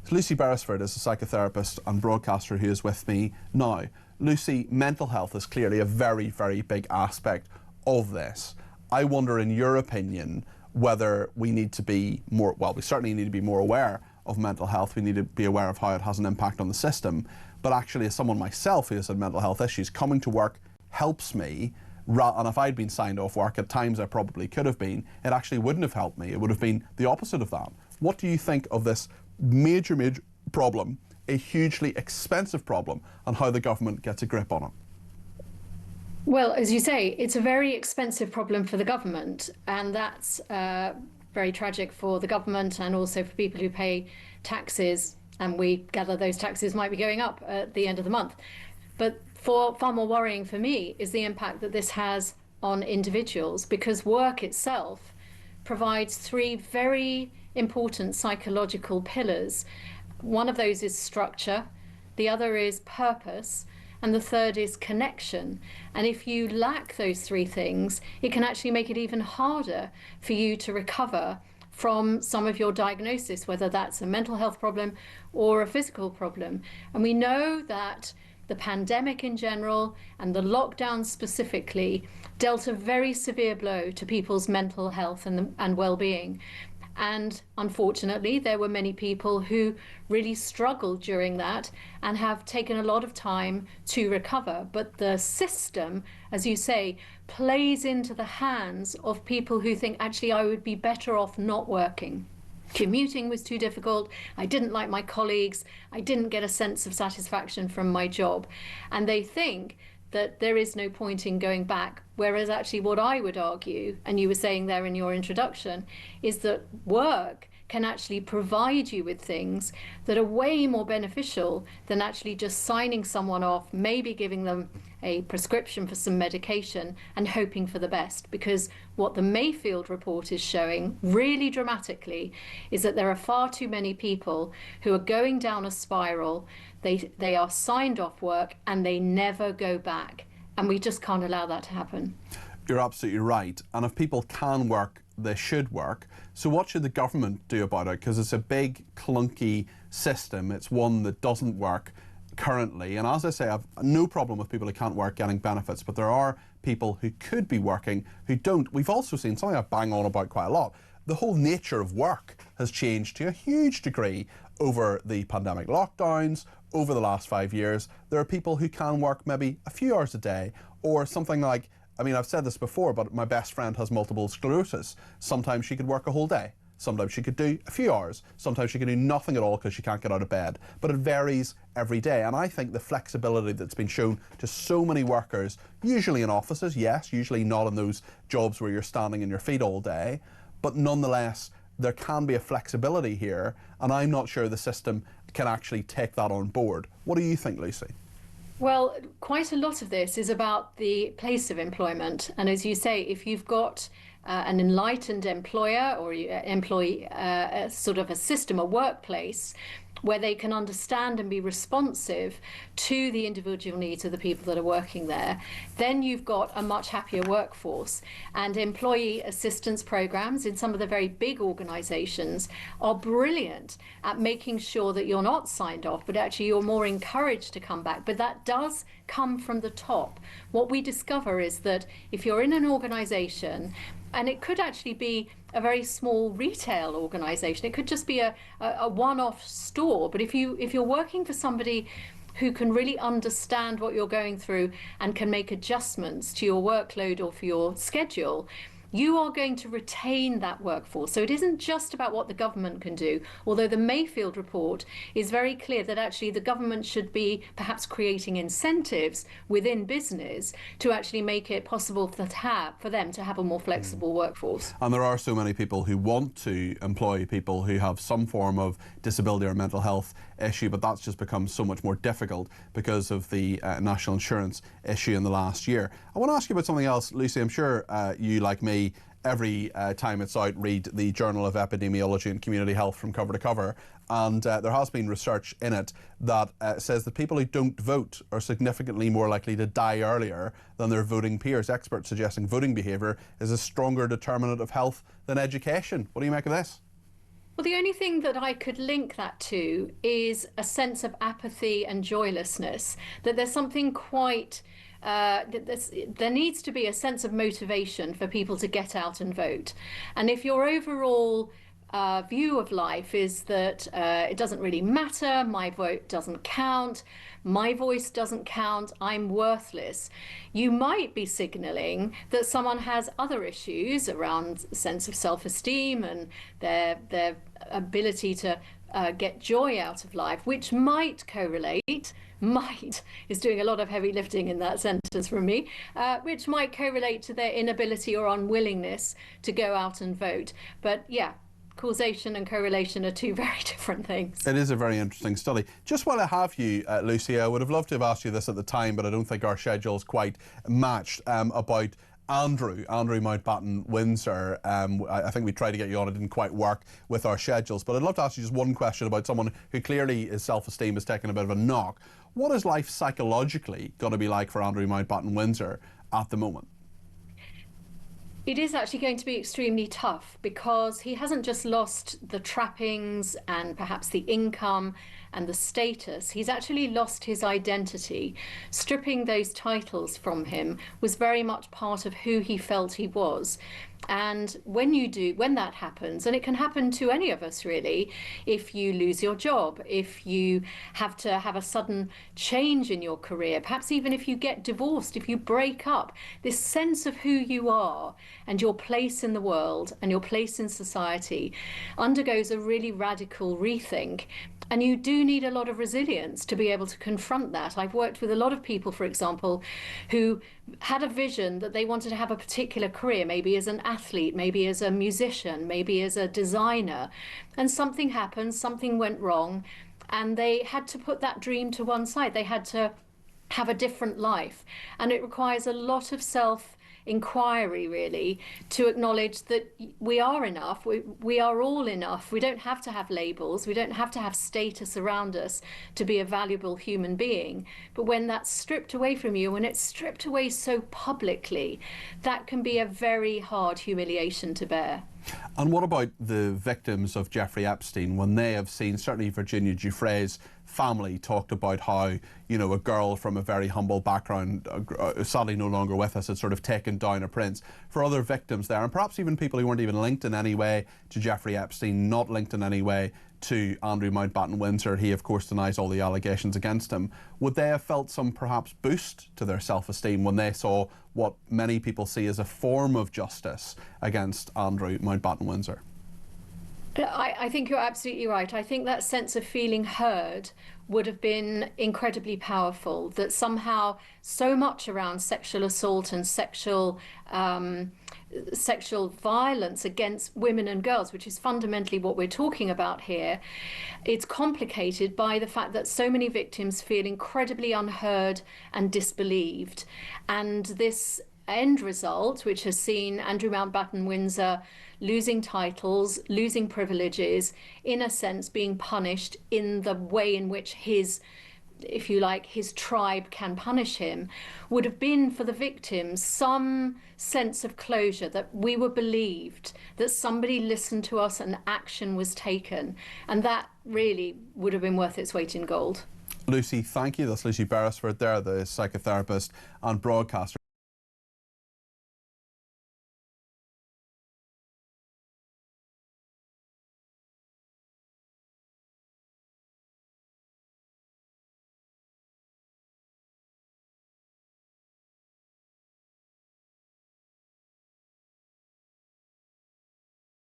So Lucy Beresford is a psychotherapist and broadcaster who is with me now. Lucy, mental health is clearly a very, very big aspect of this. I wonder, in your opinion, whether we need to be more, well, we certainly need to be more aware of mental health. We need to be aware of how it has an impact on the system. But actually, as someone myself who has had mental health issues, coming to work helps me. And if I'd been signed off work, at times I probably could have been, it actually wouldn't have helped me. It would have been the opposite of that. What do you think of this major problem, a hugely expensive problem, and how the government gets a grip on it? Well, as you say, it's a very expensive problem for the government, and that's very tragic for the government and also for people who pay taxes, and we gather those taxes might be going up at the end of the month. But far more worrying for me is the impact that this has on individuals, because work itself provides three very important psychological pillars. One of those is structure, the other is purpose, and the third is connection. And if you lack those three things, it can actually make it even harder for you to recover from some of your diagnosis, whether that's a mental health problem or a physical problem. And we know that the pandemic in general and the lockdown specifically dealt a very severe blow to people's mental health and well-being. And unfortunately, there were many people who really struggled during that and have taken a lot of time to recover. But the system, as you say, plays into the hands of people who think, actually, I would be better off not working. Commuting was too difficult. I didn't like my colleagues. I didn't get a sense of satisfaction from my job. And they think that there is no point in going back, whereas actually what I would argue, and you were saying there in your introduction, is that work can actually provide you with things that are way more beneficial than actually just signing someone off, maybe giving them a prescription for some medication and hoping for the best. Because what the Mayfield report is showing really dramatically is that there are far too many people who are going down a spiral. They are signed off work and they never go back. And we just can't allow that to happen. You're absolutely right. And if people can work, they should work. So what should the government do about it? Because it's a big, clunky system. It's one that doesn't work currently. And as I say, I've no problem with people who can't work getting benefits, but there are people who could be working who don't. We've also seen something I bang on about quite a lot. The whole nature of work has changed to a huge degree over the pandemic lockdowns, over the last 5 years. There are people who can work maybe a few hours a day, or something like, I mean, I've said this before, but my best friend has multiple sclerosis. Sometimes she could work a whole day. Sometimes she could do a few hours. Sometimes she could do nothing at all because she can't get out of bed. But it varies every day. And I think the flexibility that's been shown to so many workers, usually in offices, yes, usually not in those jobs where you're standing on your feet all day, but nonetheless, there can be a flexibility here, and I'm not sure the system can actually take that on board. What do you think, Lucy? Well, quite a lot of this is about the place of employment. And as you say, if you've got an enlightened employer or employee, sort of a system, a workplace, where they can understand and be responsive to the individual needs of the people that are working there, then you've got a much happier workforce. And employee assistance programs in some of the very big organizations are brilliant at making sure that you're not signed off, but actually you're more encouraged to come back. But that does come from the top. What we discover is that if you're in an organization, and it could actually be a very small retail organization, it could just be a one-off store, but if you're working for somebody who can really understand what you're going through and can make adjustments to your workload or for your schedule, you are going to retain that workforce. So it isn't just about what the government can do, although the Mayfield report is very clear that actually the government should be perhaps creating incentives within business to actually make it possible for them to have a more flexible workforce. And there are so many people who want to employ people who have some form of disability or mental health issue, but that's just become so much more difficult because of the national insurance issue in the last year. I want to ask you about something else, Lucy. I'm sure you, like me, every time it's out, read the Journal of Epidemiology and Community Health from cover to cover, and there has been research in it that says that people who don't vote are significantly more likely to die earlier than their voting peers. Experts suggesting voting behaviour is a stronger determinant of health than education. What do you make of this? Well, the only thing that I could link that to is a sense of apathy and joylessness, that there's something quite, there needs to be a sense of motivation for people to get out and vote. And if your overall view of life is that it doesn't really matter, my vote doesn't count, my voice doesn't count, I'm worthless, you might be signalling that someone has other issues around sense of self-esteem and their ability to get joy out of life, which might correlate, might is doing a lot of heavy lifting in that sentence from me, which might correlate to their inability or unwillingness to go out and vote. But yeah, causation and correlation are two very different things. It is a very interesting study. Just while I have you, Lucy, I would have loved to have asked you this at the time, but I don't think our schedules quite matched, about Andrew Mountbatten Windsor. I think we tried to get you on, it didn't quite work with our schedules, but I'd love to ask you just one question about someone who clearly his self-esteem has taken a bit of a knock. What is life psychologically going to be like for Andrew Mountbatten Windsor at the moment? It is actually going to be extremely tough because he hasn't just lost the trappings and perhaps the income and the status, he's actually lost his identity. Stripping those titles from him was very much part of who he felt he was. And when that happens, and it can happen to any of us really, if you lose your job, if you have to have a sudden change in your career, perhaps even if you get divorced, if you break up, this sense of who you are and your place in the world and your place in society undergoes a really radical rethink. And you do need a lot of resilience to be able to confront that. I've worked with a lot of people, for example, who had a vision that they wanted to have a particular career, maybe as an athlete, maybe as a musician, maybe as a designer, and something happened, something went wrong, and they had to put that dream to one side. They had to have a different life, and it requires a lot of self-inquiry really to acknowledge that we are enough, we are all enough. We don't have to have labels, we don't have to have status around us to be a valuable human being. But when that's stripped away from you, when it's stripped away so publicly, that can be a very hard humiliation to bear. And what about the victims of Jeffrey Epstein, when they have seen, certainly Virginia Giuffre's family talked about how, you know, a girl from a very humble background, sadly no longer with us, had sort of taken down a prince. For other victims there, and perhaps even people who weren't even linked in any way to Jeffrey Epstein, not linked in any way to Andrew Mountbatten Windsor, he of course denies all the allegations against him, would they have felt some perhaps boost to their self-esteem when they saw what many people see as a form of justice against Andrew Mountbatten Windsor? I think you're absolutely right. I think that sense of feeling heard would have been incredibly powerful, that somehow so much around sexual assault and sexual violence against women and girls, which is fundamentally what we're talking about here, it's complicated by the fact that so many victims feel incredibly unheard and disbelieved. And this end result, which has seen Andrew Mountbatten Windsor losing titles, losing privileges, in a sense being punished in the way in which his, if you like, his tribe can punish him, would have been for the victims some sense of closure, that we were believed, that somebody listened to us and action was taken. And that really would have been worth its weight in gold. Lucy, thank you. That's Lucy Beresford there, the psychotherapist and broadcaster.